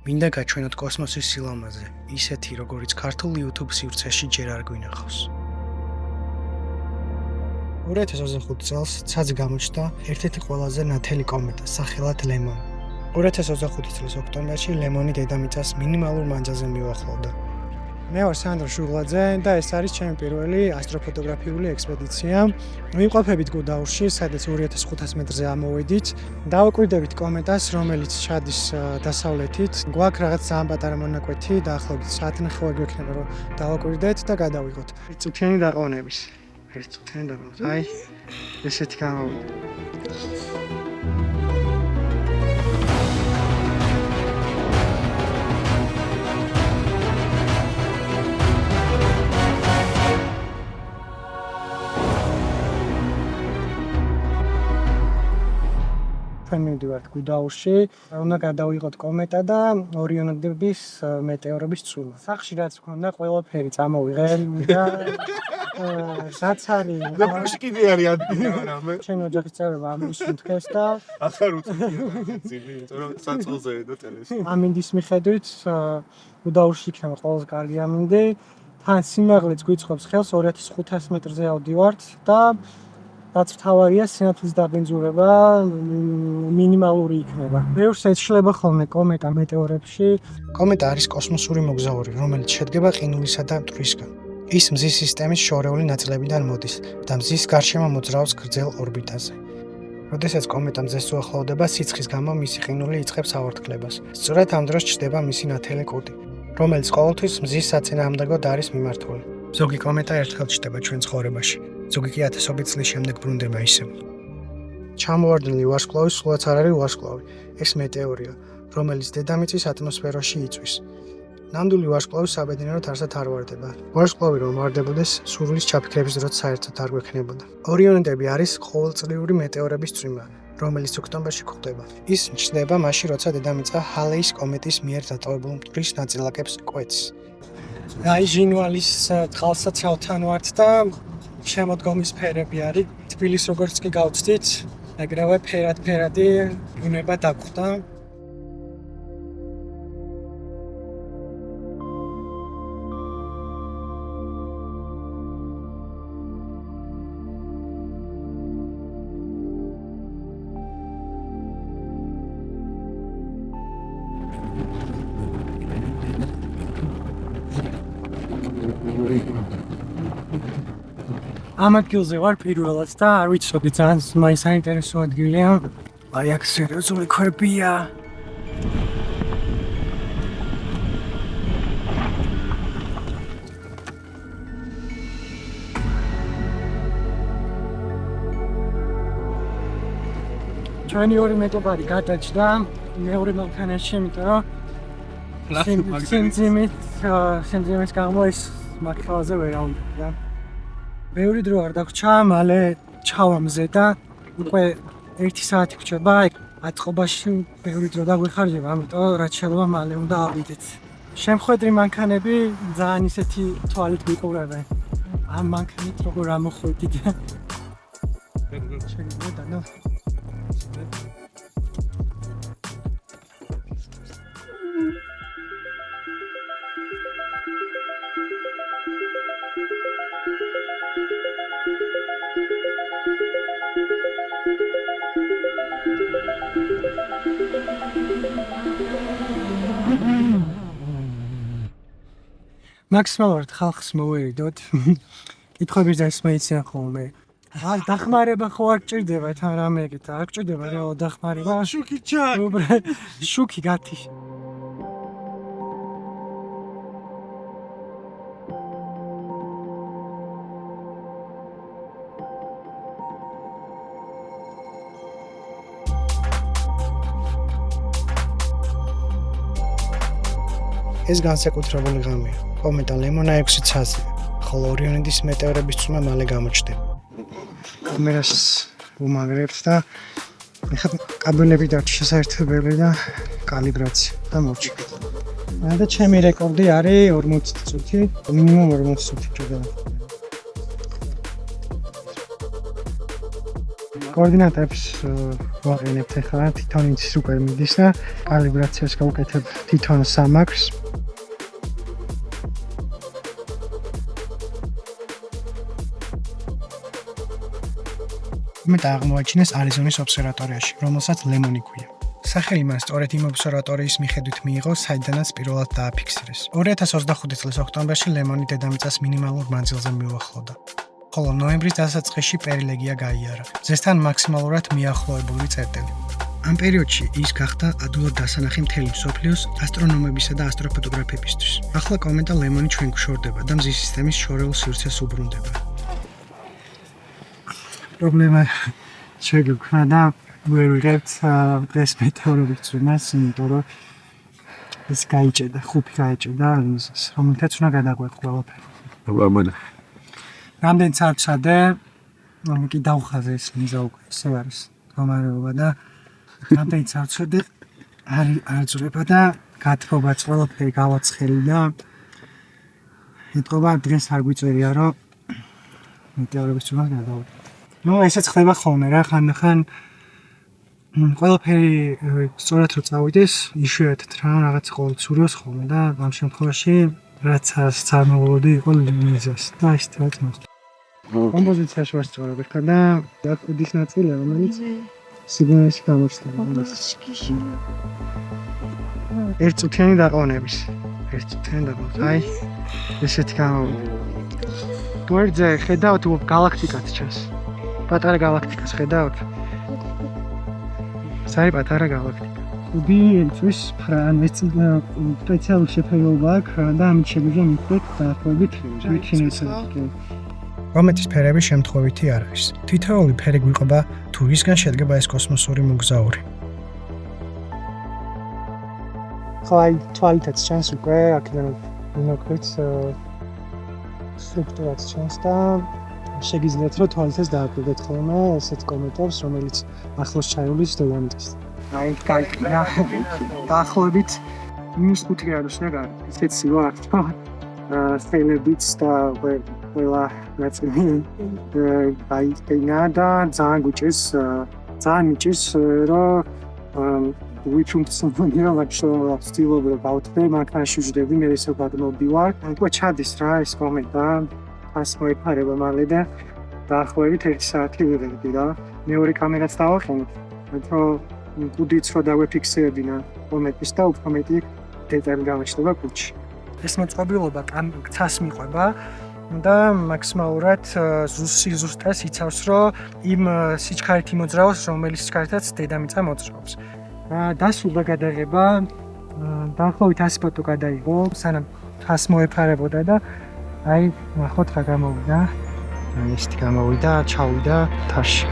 მინდა გაჩვენოთ კოსმოსის სილამაზე, ისეთი, როგორიც ქართულ YouTube სივრცეში ჯერ არ გვინახავს. 2025 წელს ცაც გამოჩნდა ერთ-ერთი ყველაზე ნათელი კომეტა, სახელად ლემონი. 2025 წლის ოქტომბერში ლემონი დედამიწას მინიმალურ მანძილზე მიუახლოვდა. მე ვარ სანდრო შუღლაძე და ეს არის ჩემი პირველი ასტროფოტოგრაფიული ექსპედიცია. ვიმყოფებით გუდაურში, სადაც 2500 მეტრზე ამოვედით. დავაკვირდებით კომეტას, რომელიც ჩადის დასავლეთით. გვაქვს რაღაც ძალიან პატარა მონაკვეთი, დაახლოებით საათნახევარი გვექნება, რომ დავაკვირდეთ და გადავიღოთ. წუთიანი დაყოვნების. აი, ესეთი გამოვიდა. მივდივართ გუდაურში, უნდა გადავიღოთ კომეტა და ორიონების მეტეორების ცულა. სახში რაც მქონდა, ყველაფერი წამოვიღე და რაც არის. და პროშკინი არის ადგილი რამე. ჩემი ოჯახის წევრებმა ამისუნთქეს და ახლა უწევდი, იმიტომ რომ საწოლზე და ტელევიზია. ამინდის მიხედვით გუდაურში იქნება ყველაზე კარგი ამინდი. თან სიმაღლეც გვიწყობს ხელს 2500 მეტრზე ავდივართ და რაც მთავარია, სინათლის დაბინძურება მინიმალური იქნება. ბევრს ეშლება ხოლმე კომეტა მეტეორებში. კომეტა არის კოსმოსური მოგზაური, რომელიც შედგება ყინულისა და მტვრისგან. ის მზის სისტემის შორეული ნაწილებიდან მოდის და მზის გარშემო მოძრაობს გრძელ ორბიტაზე. როდესაც კომეტა მზეს უახლოვდება, სიცხის გამო მისი ყინული იწყებს ავართკლებას. სწორედ ამ დროს ჩნდება მისი ნათელი კუდი, რომელიც ყოველთვის მზის საწინააღმდეგოდ არის მიმართული. ზოგი კომეტა ერთხელ ჩნდება ჩვენ ცხოვრებაში. ზოგი კი ათასობით წლის შემდეგ ბრუნდება ისევ. ჩამოვარდნილი ვარსკვლავი სულაც არ არის ვარსკვლავი, ეს მეტეორია, რომელიც დედამიწის ატმოსფეროში იწვის. ნამდვილი ვარსკვლავი საბედნიეროდ არსად არ ვარდება. ვარსკვლავი რომ ვარდებოდეს, სურვილის ჩაფიქრების დროც საერთოდ არ გვექნებოდა. ორიონები არის ყოველწლიური მეტეორების წვიმა, რომელიც ოქტომბერში გვხვდება. ის ჩნდება მაშინ, როცა დედამიწა ჰალეის კომეტის მიერ დატოვებულ მტვრის ნაწილაკებს კვეთს. აი ჟინვალის წყალსაცავთან ვართ და შემოდგომის ფერები არის. თბილისს როგორც კი გავწვდით, ეგრევე ფერადი ბუნება დაგხვდა. ამ ადგილზე ვარ პირველად და არ ვიცოდი ძალიან მაინც საინტერესო ადგილია. აი აქ სერიოზული ქვებია. ჩვენი ორი მეტოქარი გადაჭდა მეორე მანქანაში, იმიტომ რომ სიმძიმის გამო ის მაქხალზე ვერ ავიდა. ბევრი დრო არ დაგვრჩა, მალე ჩავა მზე და უკვე 1 საათი გვჭირდება, აწყობაში ბევრი დრო დაგვეხარჯება, ამიტომ რაც შეიძლება მალე უნდა ავიდეთ. შემხედრი მანქანები ძალიან ისეთი თვალით მიყურებენ. ამ მანქანით როგორ ამოხვიდით. შეიძლება და მაქსიმალურად ხალხს მოვერიდოთ. კითხვების დასმეიციან ხოლმე. არ დახმარება ხო არ გჭირდება თან რამე ეგეთ, არ გჭირდება რეალურად დახმარება. შუქი ჩაკ. შუქი გათიშ. ეს განსაკუთრებული ღამეა. კომეტა ლემონა 6 ცაზე, ხოლო ორიონების მეტეორების წვიმა მალე გამოჩნდება. კამერას უმაგრებთ და ეხლა კაბელები დარჩა საერთებელი და კალიბრაცია და მოვჭიქით. და ჩემი რეკორდი არის 40 წუთი, მინიმუმ 40 წუთი ჭირდება. კოორდინატებს ვაყენებთ ახლა თვითონ იცის უკვე მიდის და კალიბრაციას გავუკეთებ თვითონ სამაგრს. მე აღმოაჩინეს არიზონის ობსერვატორიაში, რომელსაც ლემონი ქვია. სახელი მას სწორედ იმ ობსერვატორიის მიხედვით მიიღო, საიდანაც პირველად დააფიქსირეს. 2025 წლის ოქტომბერში ლემონი დედამიწას მინიმალურ მანძილზე მიუახლოვდა. ხოლო ნოემბრის დასაწყისში პერილეგია გაიარა. ზესთან მაქსიმალურად მიახლოებული წერტილი. ამ პერიოდში ის გახდა ადვილად დასანახი მთელი მსოფლიოს ასტრონომებისა და ასტროფოტოგრაფებისთვის. ახლა კომეტა ლემონი ჩვენ გვშორდება და მზის სისტემის შორეულ სივრცეს უბრუნდება. პრობლემა შეგვიქმნა და ვერ ვიღებთ დღეს მეტეოროლოგის წვიმას, იმიტომ რომ ეს გაიჭედა, ხუფი გაიჭედა, რომელთაც უნდა გადაგვეყო ყველაფერი. ამანა. რამდენიც არ ვცადე, კი დავხაზე ეს მიზა უკვე ისე არის გამარჯობა და რამდენიც არ ვცადე, არ ძრება და გათბობაც ყველაფერი გავაცხელი და ეტყობა დღეს არ გვიწერია რომ მეტეოროლოგის წვიმას გადავიდე. ესეც ხდება ხოლმე რა, ხანდახან ყველაფერი სწორად რო წავიდეს, იშვიათად რა, რაღაც ყოველ ცურიოს ხოლმე და ამ შემთხვევაში რაც წარმოვიდი იყო ლიმიზას. და ის რაც მოხდა. კომპოზიციაში ვასწორებ ხა და დაკუდის ნაწილი, რომელიც სიგნალში გამოჩნდა. ერთწუთიანი დაყოვნების. აი, ესეთი გამოვიდა. გვერდზე ხედავთ გალაქტიკაც ჩანს. პატარა გალაქტიკას ხედავთ? საერთოდ პატარა გალაქტიკა. უბი ერთის ფრანეს სპეციალური შეფერილობა აქვს და ამით შეგვიძლია მივხვდეთ დაახლოებით თვითინეცი. კომეტის ფერები შემთხვევითი არ არის. თითოეული ფერი გვიყვება თუ რისგან შედგება ეს კოსმოსური მოგზაური. ხაი თვალითაც ჩანს უკვე აქედან მოკრიც სტრუქტურაც ჩანს და შეგიძლიათ რომ თვალითაც დააკვირდეთ ხოლმე ესეთ კომეტებს, რომელიც ახლოს ჩაივლის დედამიწას. აი კაიკრა დაახლოებით -5 გრადუსია გაქვს. ისეთ სივა აქვს. სტელებიც და ყველა ნაწილი გაიწენა და ძალიან მიჭირს რომ ვიფუნქციონირებ ლაქშოა სტილობრივ გავთქვი, მანქანაში ვждები, მე ისე გადმოვდივარ. უკვე ჩადის რა ეს კომენტა, ას მოიფარება მალე და დაახლოებით 1 საათი ვიღებდი რა. მეორე კამერაც დავახენე, რომ კუდიც რო დავეფიქსირებინა კომენტის და უფრო მეტი დეტალი გამოჩნდება კუჩი. ეს მოწყობილობა კაცს მიყვება და მაქსიმალურად ზუსტად იცავს, რომ იმ სიჩქარით იმოძრაოს, რომელიც სიჩქარითაც დედამიწა მოძრაობს. დასრულდა გადაღება, დაახლოებით 100 ფოტო გადაიღო, სანამ თას მოეფარებოდა და აი, ნახოთ რა გამოვიდა. ესეთი გამოვიდა, ჩავიდა თაში.